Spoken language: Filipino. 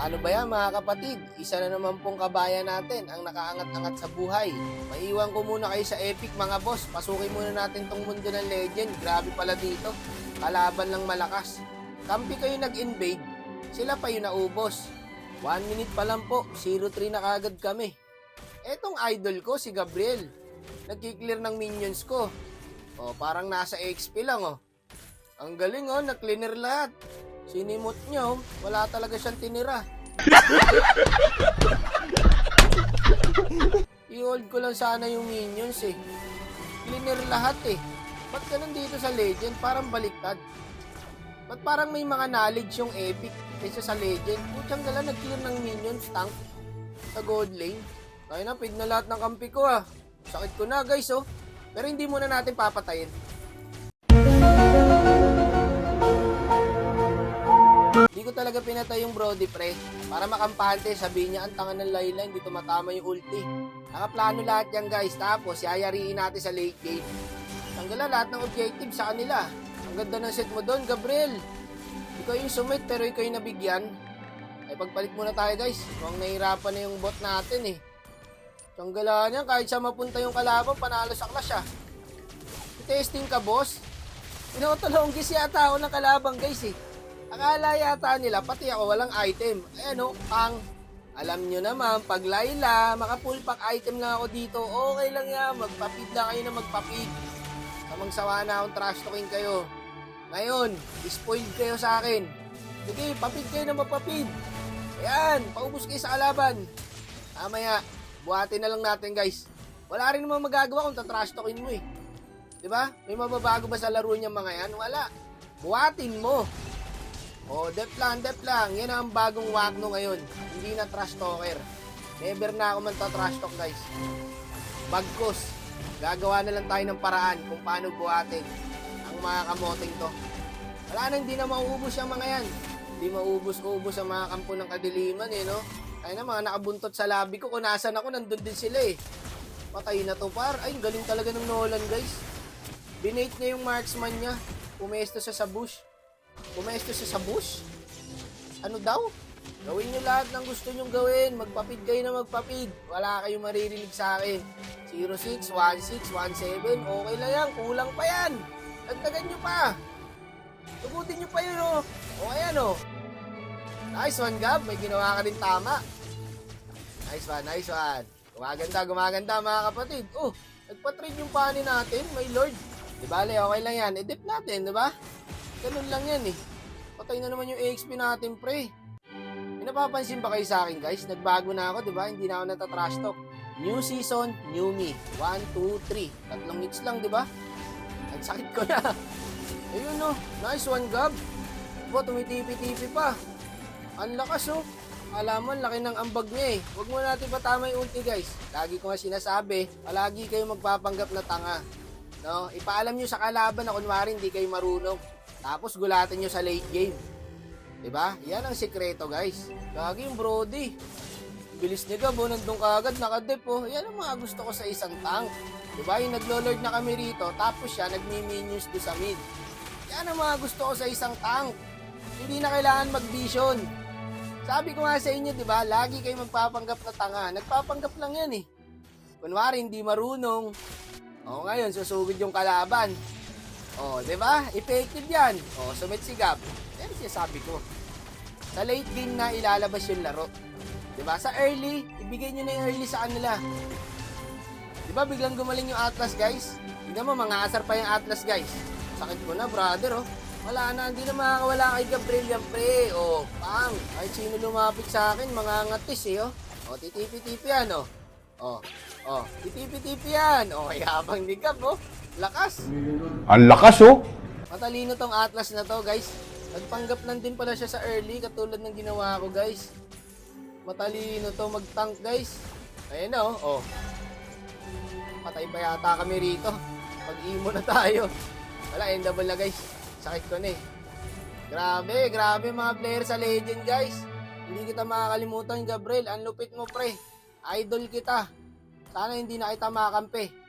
Paano ba yan mga kapatid? Isa na naman pong kabayan natin ang nakaangat-angat sa buhay. Maiwan ko muna kayo sa epic mga boss. Pasukin muna natin tong mundo ng legend. Grabe pala dito. Kalaban lang malakas. Kampi kayo nag-invade. Sila pa yung naubos. 1 minute pa lang po. 0-3 na kagad kami. Etong idol ko si Gabriel. Nagkiklear ng minions ko. O parang nasa XP lang o. Ang galing o. Nag-cleaner lahat. Sinimot nyo, wala talaga siyang tinira. I-hold ko lang sana yung minions eh. Cleaner lahat eh. Ba't ka nandito sa legend? Parang baliktad. Ba't parang may mga knowledge yung epic kaysa sa legend? Putsang gala, nag-clear ng minions, tank sa gold lane. Kaya na, pig na lahat ng kampi ko ah. Sakit ko na guys oh. Pero hindi muna natin papatayin. Hindi ko talaga pinatay yung Brody pre. Para makampante, sabihin niya ang tanga ng Layla, hindi tumatama yung ulti. Nakaplano lahat yan guys. Tapos, yayariin natin sa late game. Tanggala lahat ng objective sa kanila. Ang ganda ng set mo doon, Gabriel. Ikaw yung sumit, pero ikaw yung nabigyan. Ay, pagpalit muna tayo guys. Mukhang nahirapan na yung bot natin eh. Tanggala niya, kahit siya mapunta yung kalaban, panalo sa clash ah. Testing ka, boss. Pinotolonggis yata ako ng kalabang guys eh. Akala yata nila, pati ako walang item. Ayan o, pang. Alam nyo naman, pag Layla, maka-full pack item lang ako dito. Okay lang yan, magpapid lang kayo na magpapid. Samang sawa na akong trash talking kayo. Ngayon, spoiled kayo sa akin. Sige, papid kayo na magpapid. Ayan, paubos kayo sa kalaban. Mamaya, buhatin na lang natin guys. Wala rin naman magagawa kung tatrash talking mo eh. Diba? May mababago ba sa laro niya mga yan? Wala. Buhatin mo. Oh, dep lang. Yan ang bagong Wagno ngayon. Hindi na trash talker. Never na ako man trash talk, guys. Bagkos. Gagawa na lang tayo ng paraan kung paano buhatin ang mga kamoting to. Wala na, hindi na mauubos yung mga yan. Hindi maubos-ubos ang mga kampo ng kadiliman, eh, no? Kaya na, mga nakabuntot sa labi ko. Kung nasan ako, nandun din sila, eh. Patay na to, par. Ay, galing talaga ng Nolan, guys. Binate niya yung marksman niya. Pumesto siya sa bush. Pumesto siya sa bush? Ano daw? Gawin nyo lahat ng gusto nyong gawin. Magpapid kayo na magpapid. Wala kayong maririnig sa akin. 06, 16, 17. Okay lang yan. Kulang pa yan. Dagdagan nyo pa. Tugutin nyo pa yun, oh. O, ayan, oh. Nice one, Gab. May ginawa ka din tama. Nice one. Gumaganda, mga kapatid. Oh, nagpa-trade yung pani natin. May Lord. Di bale, okay lang yan. Edip natin, di ba? Ganun lang yan eh. Patay na naman yung XP natin, pre. May napapansin ba kayo sa akin, guys? Nagbago na ako, di ba? Hindi na ako natatrash talk. New season, new me. 1, 2, 3. 3 hits lang, di ba? Ang sakit ko na. Ayun, no. Nice one, Gab. Diba, tumitipi-tipi pa. Ang lakas, oh. Alam mo, laki ng ambag niya eh. Huwag mo natin patama yung ulti, guys. Lagi ko nga sinasabi, palagi kayo magpapanggap na tanga. No? Ipaalam nyo sa kalaban na kunwari hindi kayo marunong. Tapos gulatin nyo sa late game. Diba? Yan ang sikreto, guys. Gagi yung Brody. Bilis niya Gabo, nandun ka agad, nakadep oh. Yan ang mga gusto ko sa isang tank. Diba? Yung naglo-lord na kami rito, tapos siya nagmi-minions do sa mid. Yan ang mga gusto ko sa isang tank. Hindi na kailangan mag-vision. Sabi ko nga sa inyo, diba? Lagi kayo magpapanggap na tanga. Nagpapanggap lang yan eh. Kunwari, hindi marunong. O ngayon, susugod yung kalaban. O, diba? Effective yan. O, sumit si Gab. Yan siya sabi ko. Sa late game na ilalabas yung laro. Diba? Sa early, ibigay nyo na yung early sa kanila. Diba? Biglang gumaling yung Atlas, guys. Tignan mo, mga asar pa yung Atlas, guys. Sakit ko na, brother, oh. Wala na, hindi na makakawala kay Gabriel yan, pre. O, pang. Kahit sino lumapit sa akin, mga ngatis, eh, oh. O, titipi-tipi yan, oh. O, titipi-tipi yan. O, yabang ni Gab, oh. Lakas. Ang lakas, oh. Matalino tong Atlas na to, guys. Nagpanggap lang din pala siya sa early, katulad ng ginawa ko, guys. Matalino to mag-tank, guys. Ayan na, oh. Patay pa yata kami rito. Pag-imo na tayo. Wala, endable na, guys. Sakit ko na eh. Grabe mga player sa Legend, guys. Hindi kita makakalimutan, Gabriel. Ang lupit mo, pre. Idol kita. Sana hindi na kita makampi.